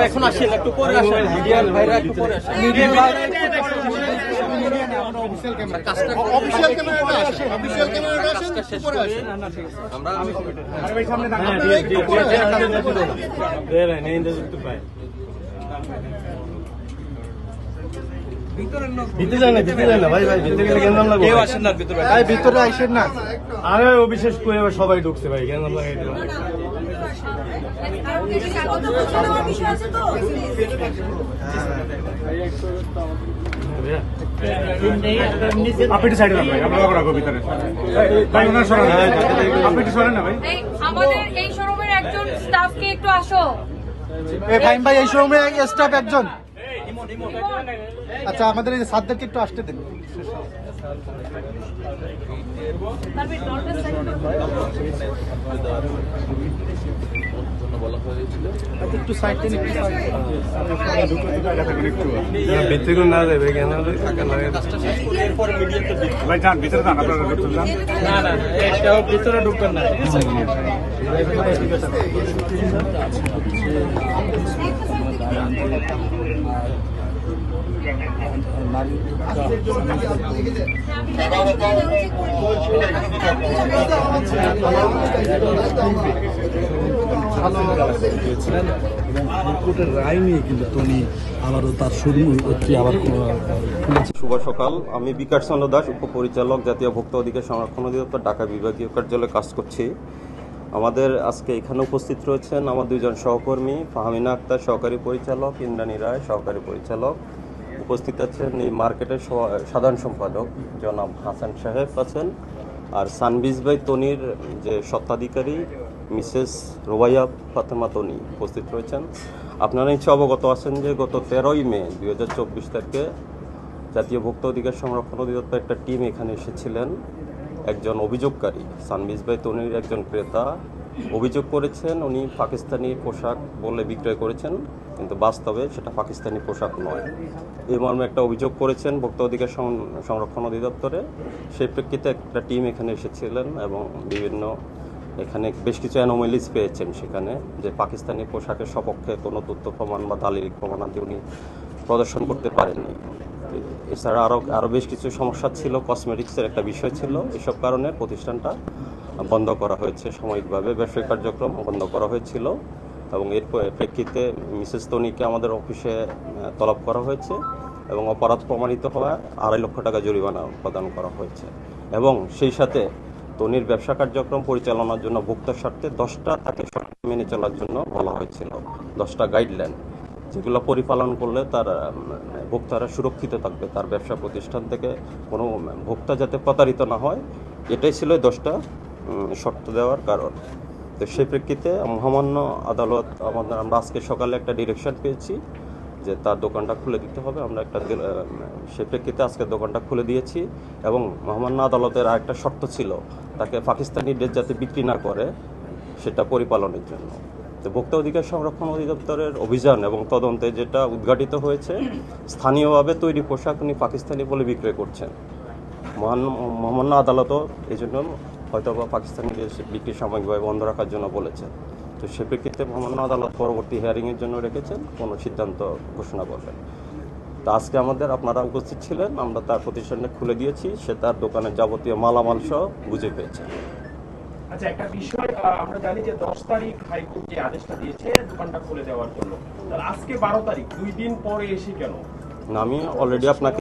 এখন আসেন, একটু পরে আসেন, মিডিয়ার ভাইরা একটু পরে আসেন। অফিশিয়াল ক্যামেরাটা আসেন, অফিশিয়াল ক্যামেরাটা আসেন, পরে আসেন। আমরা সামনে দাঁড়ান, ভিতরে যায় না ভাই, ভিতরে গেলে গেন্দাম লাগবে। কেউ আসেন না ভিতরে, ভাই ভিতরে আসেন না। আরে ও বিশেষ করে সবাই ঢুকছে ভাই, গেন্দাম লাগাই দিলাম। আপনি সাইডে যান ভাই, আপনারা রাখো ভিতরে ভাই, ওনার সরান, আপনি একটু সরান না ভাই। আমাদের এই শোরুমের একজন স্টাফকে একটু আসো। এই ফাইন ভাই, এই শোরুমে স্টাফ একজন। আচ্ছা, আমাদের এই সাদদেরকে একটু আসতে দেন। একটু সাইড টেনে ভিতরে না যাবে কেন ভাই, যান ভিতরে যান, আপনারা না না, এটাও ভিতরে ঢুকবেন না, ঠিক রায় নিয়ে কিন্তু টনি আবারও তার শুরু হচ্ছে আবার। শুভ সকাল, আমি বিকাশ চন্দ্র দাস, উপপরিচালক, জাতীয় ভোক্তা অধিকার সংরক্ষণ অধিদপ্তর, ঢাকা বিভাগীয় কার্যালয়ে কাজ করছি। আমাদের আজকে এখানে উপস্থিত রয়েছেন আমার দুইজন সহকর্মী, ফাহমিনা আক্তার সহকারী পরিচালক, ইন্দ্রাণী রায় সহকারী পরিচালক। উপস্থিত আছেন এই মার্কেটের সাধারণ সম্পাদক জনাব হাসান সাহেব আছেন, আর সানবিজ বাই তনির যে স্বত্বাধিকারী মিসেস রোবাইয়া ফাতেমা তনি উপস্থিত রয়েছেন। আপনারা নিশ্চয় অবগত আছেন যে গত 13ই মে 2024 তারিখে জাতীয় ভোক্তা অধিকার সংরক্ষণ অধিদপ্তর একটা টিম এখানে এসেছিলেন। একজন অভিযোগকারী, সানবিজ বাই তনির একজন ক্রেতা অভিযোগ করেছেন উনি পাকিস্তানি পোশাক বলে বিক্রয় করেছেন, কিন্তু বাস্তবে সেটা পাকিস্তানি পোশাক নয়। এই মর্মে একটা অভিযোগ করেছেন ভোক্তা অধিকার সংরক্ষণ অধিদপ্তরে। সেই প্রেক্ষিতে একটা টিম এখানে এসেছিলেন এবং বিভিন্ন এখানে বেশ কিছু অ্যানোমালিজ পেয়েছেন সেখানে, যে পাকিস্তানি পোশাকের সপক্ষে কোনো তথ্য প্রমাণ বা দালিলিক প্রমাণাদি উনি প্রদর্শন করতে পারেননি। এছাড়া আরও বেশ কিছু সমস্যা ছিল, কসমেটিক্সের একটা বিষয় ছিল। এসব কারণে প্রতিষ্ঠানটা বন্ধ করা হয়েছে, সাময়িকভাবে ব্যবসায়িক কার্যক্রম বন্ধ করা হয়েছিল এবং এর প্রেক্ষিতে মিসেস তনিকে আমাদের অফিসে তলব করা হয়েছে এবং অপরাধ প্রমাণিত হওয়ায় 2.5 লক্ষ টাকা জরিমানা প্রদান করা হয়েছে। এবং সেই সাথে তনির ব্যবসা কার্যক্রম পরিচালনার জন্য ভোক্তার স্বার্থে 10টা তাকে শর্ত মেনে চলার জন্য বলা হয়েছিল, 10টা গাইডলাইন, যেগুলো পরিপালন করলে তার ভোক্তারা সুরক্ষিত থাকবে, তার ব্যবসা প্রতিষ্ঠান থেকে কোনো ভোক্তা যাতে প্রতারিত না হয়, এটাই ছিল 10টা শর্ত দেওয়ার কারণ। তো সেই প্রেক্ষিতে মহামান্য আদালত আমরা আজকে সকালে একটা ডিরেকশন পেয়েছি যে তার দোকানটা খুলে দিতে হবে। আমরা সেই প্রেক্ষিতে আজকে দোকানটা খুলে দিয়েছি এবং মহামান্য আদালতের আরেকটা শর্ত ছিল তাকে পাকিস্তানি ড্রেস যাতে বিক্রি না করে সেটা পরিপালনের জন্য। তো ভোক্তা অধিকার সংরক্ষণ অধিদপ্তরের অভিযান এবং তদন্তে যেটা উদ্ঘাটিত হয়েছে, স্থানীয়ভাবে তৈরি পোশাক উনি পাকিস্তানি বলে বিক্রয় করছেন। মহামান্য আদালতও এই জন্য হয়তো বা পাকিস্তানি ড্রেস বিক্রি সাময়িকভাবে বন্ধ রাখার জন্য বলেছেন। তো সে প্রেক্ষিতে মহামান্য আদালত পরবর্তী হিয়ারিংয়ের জন্য রেখেছেন, কোনো সিদ্ধান্ত ঘোষণা করবেন। তো আজকে আপনারা উপস্থিত ছিলেন, আমরা তার প্রতিষ্ঠানে খুলে দিয়েছি, সে তার দোকানের যাবতীয় মালামাল সহ বুঝে পেয়েছে। আচ্ছা, একটা বিষয় আমরা জানি যে 10 তারিখ হাইকোর্ট যে আদেশটা দিয়েছে দোকানটা খুলে দেওয়ার জন্য, আজকে 12 তারিখ, 2 দিন পরে এসে কেন? আমি অলরেডি আপনাকে